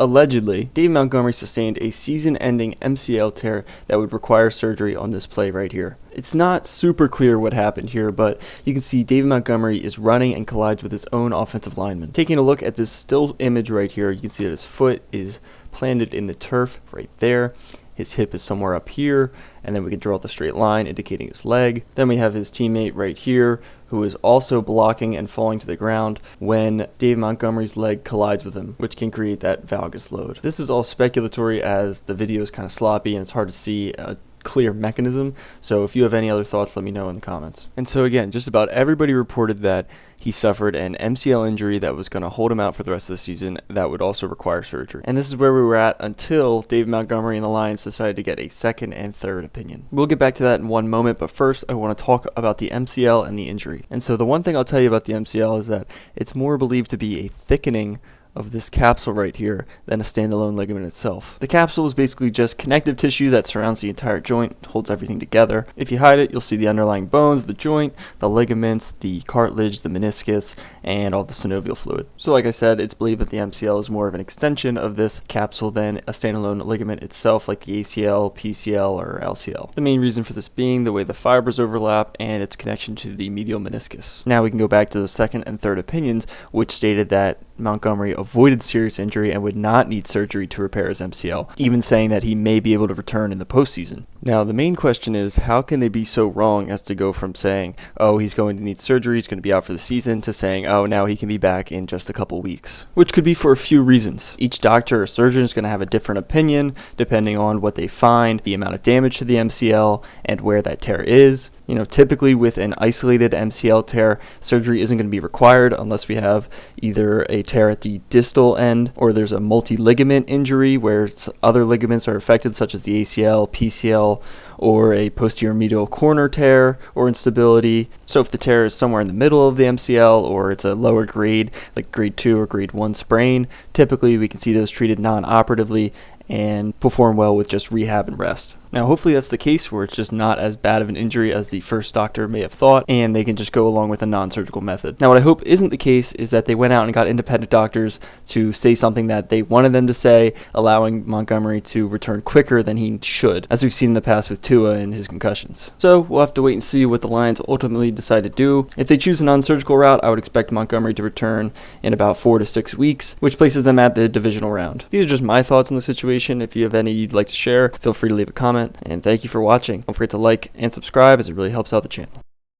allegedly, David Montgomery sustained a season-ending MCL tear that would require surgery on this play right here. It's not super clear what happened here, but you can see David Montgomery is running and collides with his own offensive lineman. Taking a look at this still image right here, you can see that his foot is planted in the turf right there. His hip is somewhere up here, and then we can draw the straight line indicating his leg. Then we have his teammate right here who is also blocking and falling to the ground when Dave Montgomery's leg collides with him, which can create that valgus load. This is all speculatory as the video is kind of sloppy and it's hard to see a clear mechanism, so if you have any other thoughts, let me know in the comments. And so again, just about everybody reported that he suffered an MCL injury that was going to hold him out for the rest of the season that would also require surgery. And this is where we were at until David Montgomery and the Lions decided to get a second and third opinion. We'll get back to that in one moment, but first I want to talk about the MCL and the injury. And so the one thing I'll tell you about the MCL is that it's more believed to be a thickening of this capsule right here than a standalone ligament itself. The capsule is basically just connective tissue that surrounds the entire joint, holds everything together. If you hide it, you'll see the underlying bones of the joint, the ligaments, the cartilage, the meniscus, and all the synovial fluid. So like I said, it's believed that the MCL is more of an extension of this capsule than a standalone ligament itself like the ACL, PCL, or LCL. The main reason for this being the way the fibers overlap and its connection to the medial meniscus. Now we can go back to the second and third opinions, which stated that Montgomery avoided serious injury and would not need surgery to repair his MCL, even saying that he may be able to return in the postseason. Now, the main question is, how can they be so wrong as to go from saying, oh, he's going to need surgery, he's going to be out for the season, to saying, oh, now he can be back in just a couple weeks? Which could be for a few reasons. Each doctor or surgeon is going to have a different opinion, depending on what they find, the amount of damage to the MCL, and where that tear is. You know, typically with an isolated MCL tear, surgery isn't going to be required unless we have either a tear at the distal end or there's a multi-ligament injury where other ligaments are affected, such as the ACL, PCL, or a posterior medial corner tear or instability. So if the tear is somewhere in the middle of the MCL or it's a lower grade, like grade 2 or grade 1 sprain, typically we can see those treated non-operatively and perform well with just rehab and rest. Now, hopefully that's the case where it's just not as bad of an injury as the first doctor may have thought, and they can just go along with a non-surgical method. Now, what I hope isn't the case is that they went out and got independent doctors to say something that they wanted them to say, allowing Montgomery to return quicker than he should, as we've seen in the past with Tua and his concussions. So we'll have to wait and see what the Lions ultimately decide to do. If they choose a non-surgical route, I would expect Montgomery to return in about 4 to 6 weeks, which places them at the divisional round. These are just my thoughts on the situation. If you have any you'd like to share, feel free to leave a comment. And thank you for watching. Don't forget to like and subscribe as it really helps out the channel.